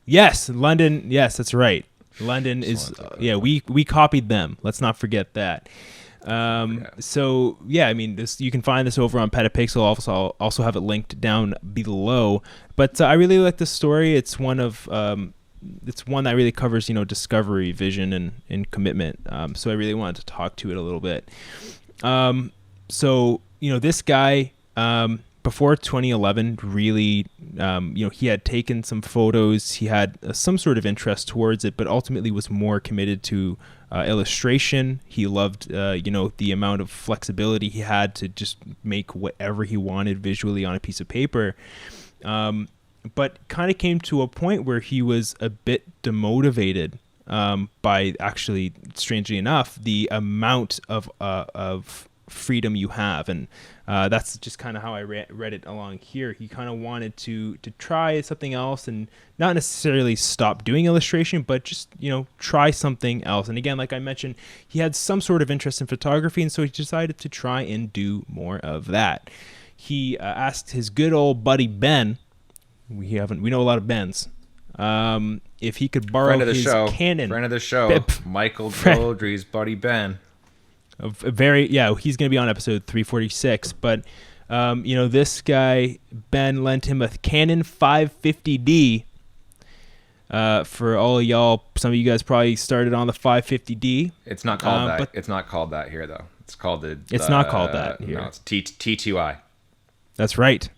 S2: Yes, London. Yes, that's right. London is, we copied them. Let's not forget that. So yeah, I mean, this, you can find this over on Petapixel. I'll also have it linked down below. But I really like this story. It's one that really covers, discovery, vision, and commitment. So I really wanted to talk to it a little bit. So this guy, before 2011, really, he had taken some photos. He had some sort of interest towards it, but ultimately was more committed to illustration. He loved, the amount of flexibility he had to just make whatever he wanted visually on a piece of paper. But kind of came to a point where he was a bit demotivated by, actually, strangely enough, the amount of freedom you have. And that's just kind of how I read it along here. He kind of wanted to try something else and not necessarily stop doing illustration, but just, try something else. And again, like I mentioned, he had some sort of interest in photography, and so he decided to try and do more of that. He asked his good old buddy Ben, we know a lot of Bens, if he could borrow his Canon.
S1: Friend of the show, Michael Goldry's buddy Ben.
S2: He's going to be on episode 346. But, this guy, Ben, lent him a Canon 550D. For all of y'all, some of you guys probably started on the 550D.
S1: It's not called that. It's not called that here, though. It's called
S2: It's not called that here.
S1: No, it's T2i.
S2: That's right.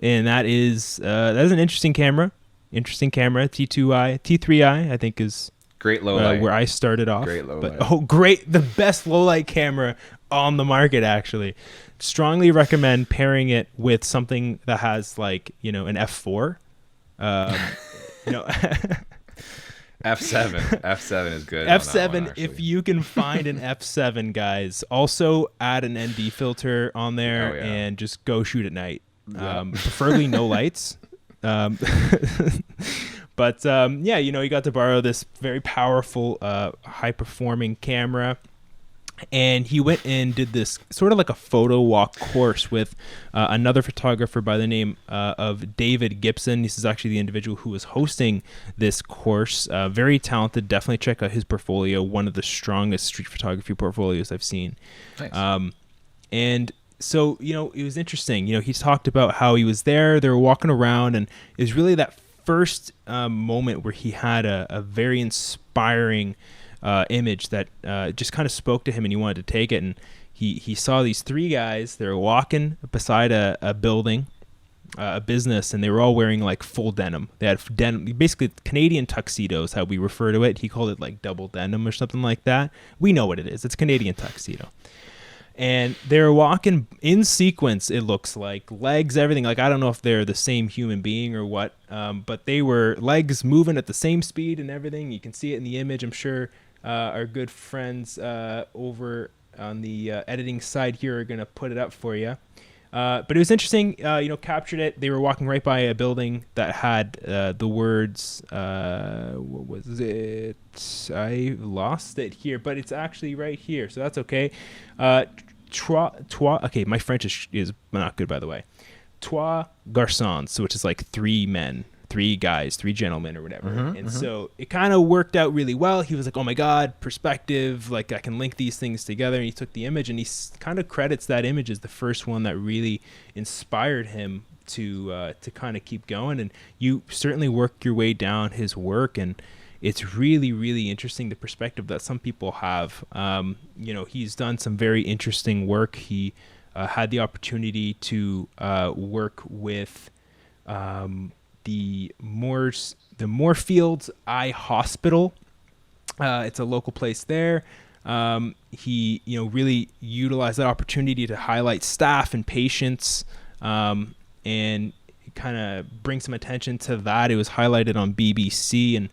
S2: And that is an interesting camera. T2i, T3i, I think is
S1: great low light.
S2: Where I started off.
S1: Great low light.
S2: Oh, great! The best low light camera on the market, actually. Strongly recommend pairing it with something that has an f4.
S1: F7 is good.
S2: F7,
S1: one,
S2: if you can find an F7, guys. Also add an ND filter on there and just go shoot at night. Preferably no lights. But he got to borrow this very powerful, high-performing camera. And he went and did this sort of like a photo walk course with another photographer by the name of David Gibson. This is actually the individual who was hosting this course. Very talented. Definitely check out his portfolio. One of the strongest street photography portfolios I've seen. Nice. And so, it was interesting. He talked about how he was there. They were walking around, and it was really that first moment where he had a very inspiring image that just kind of spoke to him, and he wanted to take it. And he saw these three guys. They were walking beside a building, a business, and they were all wearing like full denim. They had denim, basically Canadian tuxedos, how we refer to it. He called it like double denim or something like that. We know what it is. It's Canadian tuxedo. And they're walking in sequence, it looks like. Legs, everything. Like, I don't know if they're the same human being or what, but they were legs moving at the same speed and everything. You can see it in the image. I'm sure our good friends over on the editing side here are going to put it up for you. But it was interesting, captured it. They were walking right by a building that had the words, what was it? I lost it here, but it's actually right here, so that's okay. Okay, my French is not good, by the way. Trois garçons, so which is like three men, three guys, three gentlemen or whatever. So it kind of worked out really well. He was like, oh my God, perspective, like I can link these things together. And he took the image, and he kind of credits that image as the first one that really inspired him to kind of keep going. And you certainly work your way down his work, and it's really, really interesting, the perspective that some people have. He's done some very interesting work. He had the opportunity to work with the Moorfields Eye Hospital. It's a local place there. He, really utilized that opportunity to highlight staff and patients, and kind of bring some attention to that. It was highlighted on BBC, and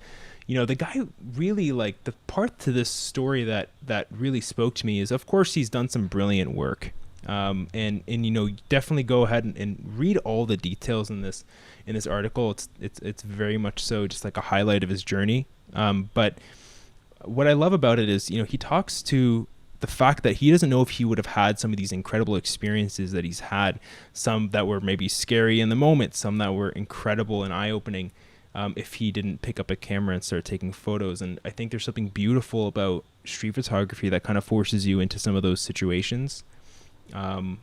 S2: the guy really, like, the part to this story that really spoke to me is, of course, he's done some brilliant work. And definitely go ahead and read all the details in this article. It's very much so just like a highlight of his journey. But what I love about it is, he talks to the fact that he doesn't know if he would have had some of these incredible experiences that he's had, some that were maybe scary in the moment, some that were incredible and eye-opening. if he didn't pick up a camera and start taking photos. And I think there's something beautiful about street photography that kind of forces you into some of those situations. Yeah,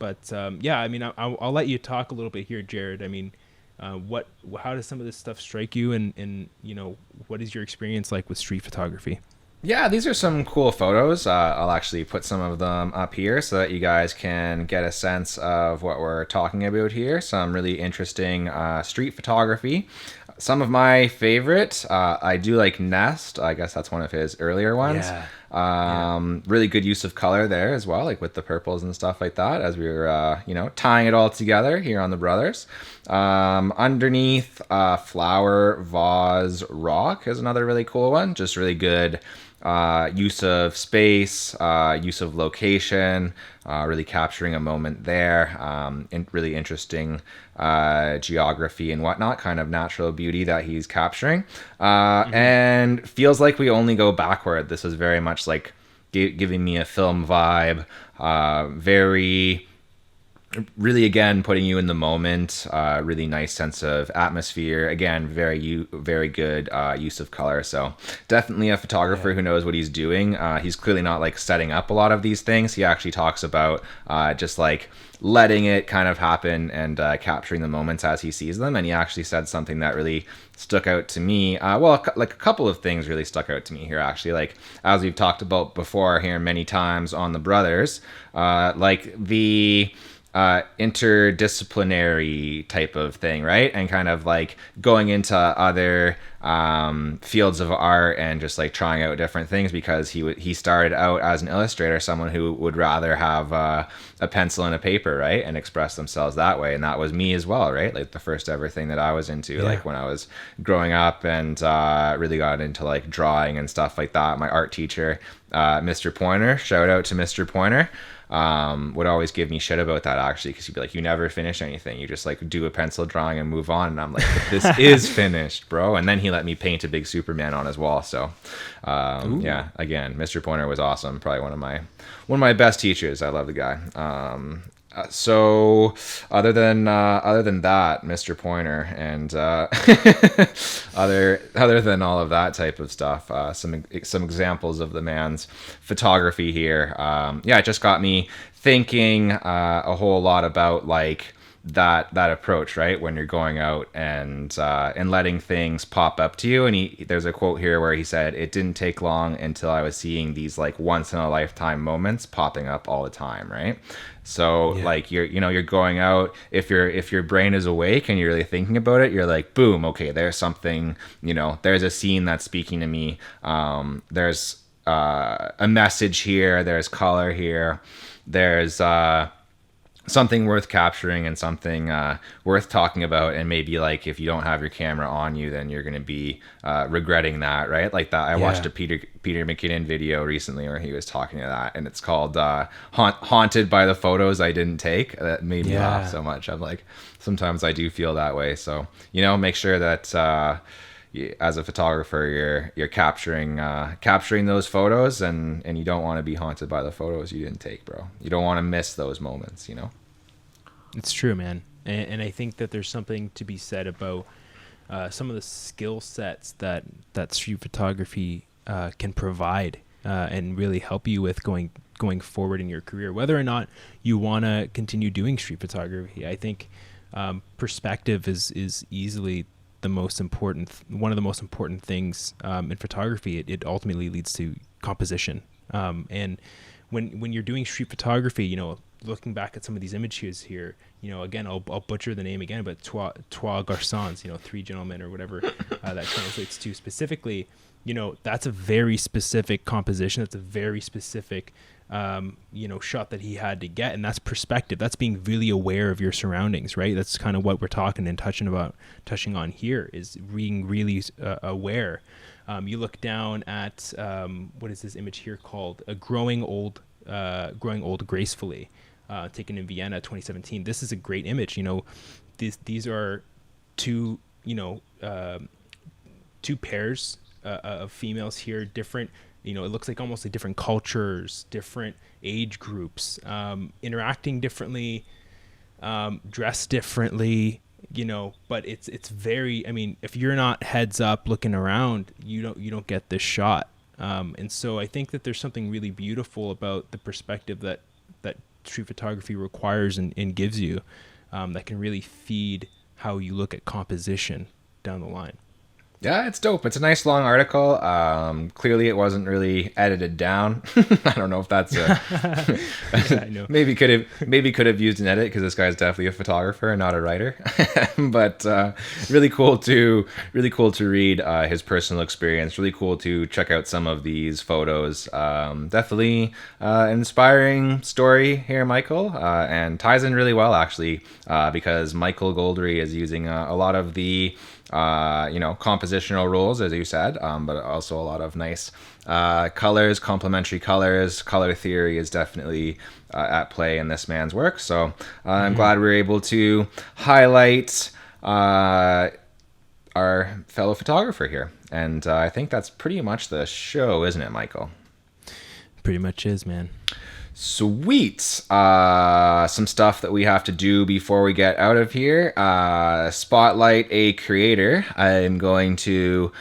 S2: I mean, I'll let you talk a little bit here, Jared. I mean, how does some of this stuff strike you, and you know, what is your experience like with street photography?
S1: Yeah, these are some cool photos. I'll actually put some of them up here so that you guys can get a sense of what we're talking about here. Some really interesting street photography. Some of my favorite, I do like Nest. I guess that's one of his earlier ones. Really good use of color there as well, like with the purples and stuff like that, as we were, tying it all together here on the Brothers. Underneath, Flower Vase Rock is another really cool one. Just really good use of space, use of location, really capturing a moment there, really interesting geography and whatnot, kind of natural beauty that he's capturing, and feels like we only go backward. This is very much like giving me a film vibe, very really, again, putting you in the moment. Really nice sense of atmosphere. Again, very good use of color. So definitely a photographer who knows what he's doing. He's clearly not like setting up a lot of these things. He actually talks about just like letting it kind of happen and capturing the moments as he sees them. And he actually said something that really stuck out to me. Like a couple of things really stuck out to me here, actually. Like, as we've talked about before here many times on the Brothers, like the interdisciplinary type of thing, right? And kind of like going into other fields of art and just like trying out different things, because he started out as an illustrator, someone who would rather have a pencil and a paper, right, and express themselves that way. And that was me as well, right? Like the first ever thing that I was into, like when I was growing up, and really got into like drawing and stuff like that. My art teacher, Mr. Pointer, shout out to Mr. Pointer, would always give me shit about that, actually, because he'd be like, you never finish anything, you just like do a pencil drawing and move on. And I'm like, this is finished, bro. And then he let me paint a big Superman on his wall. So yeah, again, Mr. Pointer was awesome. Probably one of my best teachers. I love the guy. So other than that, Mr. Pointer, and other than all of that type of stuff, some examples of the man's photography here. It just got me thinking a whole lot about like that approach, right? When you're going out and letting things pop up to you. And there's a quote here where he said, "It didn't take long until I was seeing these like once in a lifetime moments popping up all the time," right? So like you're going out, if your brain is awake and you're really thinking about it, you're like, boom, okay, there's something, there's a scene that's speaking to me. There's a message here, there's color here, there's something worth capturing and something worth talking about. And maybe like if you don't have your camera on you, then you're going to be regretting that, right? Like that. I watched a Peter McKinnon video recently where he was talking to that, and it's called Haunted by the Photos I Didn't Take. That made me laugh so much. I'm like, sometimes I do feel that way. So, make sure that as a photographer, you're capturing those photos, and you don't want to be haunted by the photos you didn't take, bro. You don't want to miss those moments,
S2: It's true, man. And I think that there's something to be said about some of the skill sets that street photography can provide and really help you with going forward in your career, whether or not you want to continue doing street photography. I think perspective is easily one of the most important things in photography. It ultimately leads to composition. And when you're doing street photography, looking back at some of these images here, again, I'll butcher the name again, but trois garçons, three gentlemen or whatever that translates to specifically, that's a very specific composition. That's a very specific shot that he had to get, and that's perspective. That's being really aware of your surroundings, right? That's kind of what we're touching on here, is being really aware. You look down at what is this image here called? Growing old gracefully, taken in Vienna, 2017. This is a great image. These are two pairs of females here, different. It looks like almost like different cultures, different age groups, interacting differently, dressed differently, but it's very, I mean, if you're not heads up looking around, you don't get this shot. And so I think that there's something really beautiful about the perspective that street photography requires and gives you, that can really feed how you look at composition down the line.
S1: Yeah, it's dope. It's a nice long article. Clearly, it wasn't really edited down. I don't know if that's
S2: I know.
S1: maybe could have used an edit, because this guy's definitely a photographer and not a writer. But really cool to read his personal experience. Really cool to check out some of these photos. Definitely inspiring story here, Michael, and ties in really well actually, because Michael Goldery is using a lot of the compositional rules, as you said, but also a lot of nice colors, complementary colors. Color theory is definitely at play in this man's work. So I'm glad we were able to highlight our fellow photographer here. And I think that's pretty much the show, isn't it, Michael?
S2: Pretty much is, man.
S1: Sweet. Some stuff that we have to do before we get out of here. Spotlight a creator. I'm going to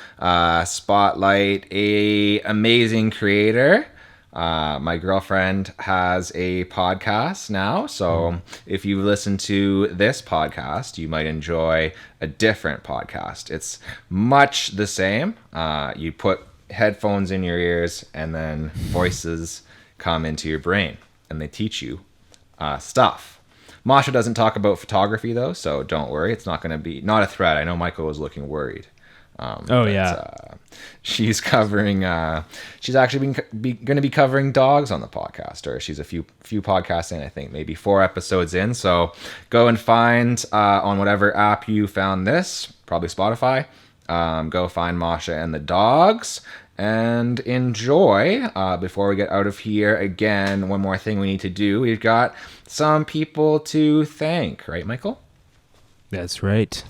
S1: spotlight a amazing creator. My girlfriend has a podcast now, so if you listen to this podcast, you might enjoy a different podcast. It's much the same. You put headphones in your ears, and then voices come into your brain, and they teach you stuff. Masha doesn't talk about photography though, so don't worry. It's not a threat. I know Michael was looking worried. She's covering. She's actually going to be covering dogs on the podcast, or she's a few podcasts in. I think maybe 4 episodes in. So go and find on whatever app you found this, probably Spotify. Go find Masha and the Dogs. And enjoy. Before we get out of here, again, one more thing we need to do. We've got some people to thank, right, Michael?
S2: That's right.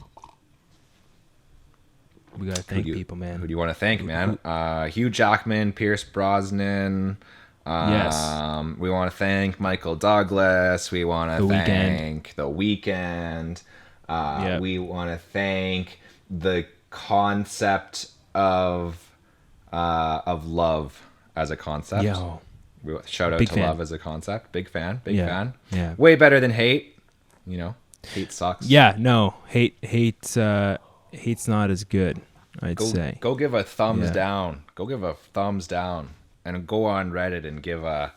S2: We gotta thank people, man.
S1: Who do you want to thank, man? Hugh Jackman, Pierce Brosnan.
S2: Yes.
S1: We want to thank Michael Douglas. We want to thank The Weeknd. We want to thank the concept of love as a concept.
S2: Yo.
S1: Shout out
S2: Big
S1: to
S2: fan.
S1: love as a concept. Big fan.
S2: Yeah.
S1: Way better than hate. Hate sucks.
S2: Yeah, no. Hate's not as good, I'd say.
S1: Go give a thumbs down. Go give a thumbs down. And go on Reddit and give a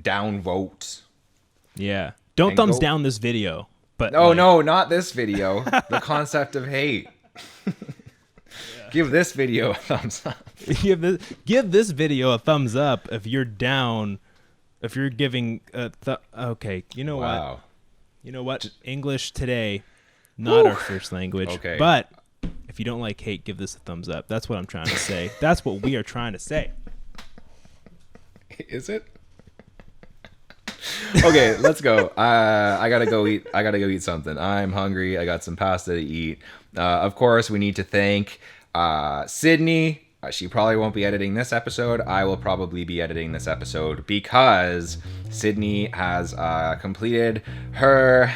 S1: down vote.
S2: Yeah. Don't
S1: And
S2: thumbs down this video. But
S1: no, not this video. The concept of hate. Give this video a thumbs up.
S2: Give this video a thumbs up if you're down. If you're giving okay, you know what? You know what? English today, not our first language.
S1: Okay.
S2: But if you don't like hate, give this a thumbs up. That's what I'm trying to say. That's what we are trying to say.
S1: Is it? Okay, let's go. I gotta go eat something. I'm hungry. I got some pasta to eat. Of course, we need to thank Sydney. She probably won't be editing this episode. I will probably be editing this episode because Sydney has completed her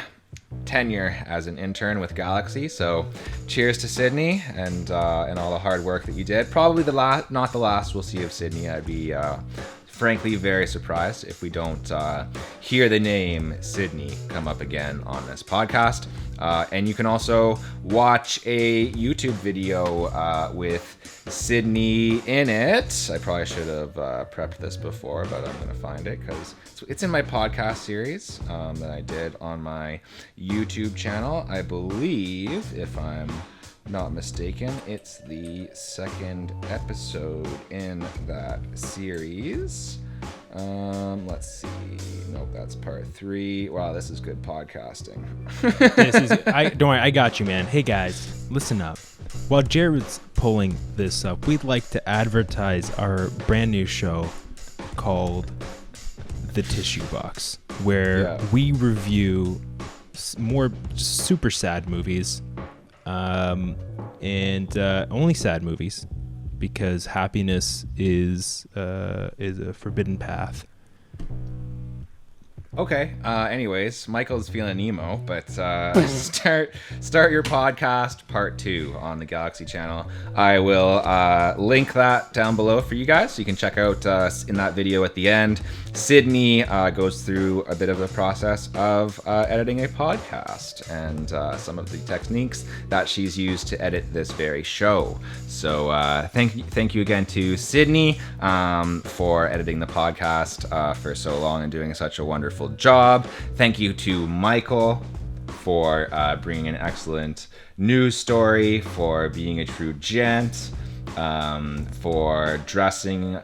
S1: tenure as an intern with Galaxy. So cheers to Sydney and all the hard work that you did. Probably not the last we'll see of Sydney. I'd be frankly very surprised if we don't hear the name Sydney come up again on this podcast. And you can also watch a YouTube video with Sydney in it. I probably should have prepped this before, but I'm going to find it because it's in my podcast series that I did on my YouTube channel. I believe, if I'm not mistaken, it's the 2nd episode in that series. Let's see. Nope, that's part 3. Wow, this is good podcasting.
S2: Don't worry, I got you, man. Hey guys, listen up. While Jared's pulling this up, we'd like to advertise our brand new show called The Tissue Box, where we review more super sad movies, and only sad movies, because happiness is a forbidden path.
S1: Okay. Anyways, Michael's feeling emo, but start your podcast part 2 on the Galaxy channel. I will link that down below for you guys, so you can check out in that video at the end. Sydney goes through a bit of a process of editing a podcast and some of the techniques that she's used to edit this very show. So thank you again to Sydney for editing the podcast for so long and doing such a wonderful job. Thank you to Michael for bringing an excellent news story, for being a true gent, for dressing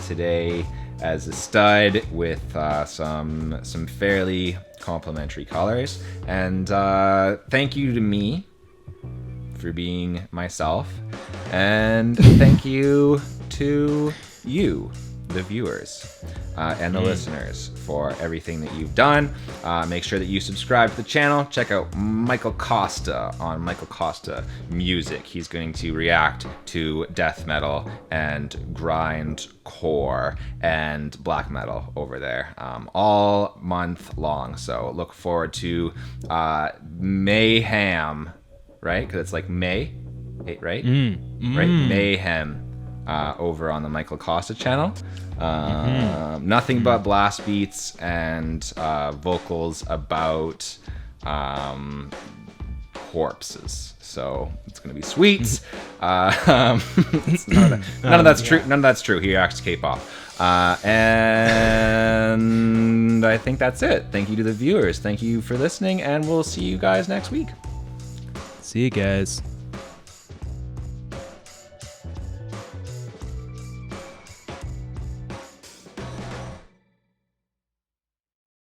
S1: today as a stud with some fairly complimentary colors. And thank you to me for being myself. And thank you to you, the viewers and the listeners, for everything that you've done. Make sure that you subscribe to the channel. Check out Michael Costa on Michael Costa Music. He's going to react to death metal and grindcore and black metal over there all month long. So look forward to Mayhem, right? Because it's like May, right? Right? Mayhem. Over on the Michael Costa channel. Nothing but blast beats and vocals about corpses. So it's gonna be sweet. None of that's true. None of that's true. He acts K-pop. And I think that's it. Thank you to the viewers. Thank you for listening, and we'll see you guys next week.
S2: See you guys.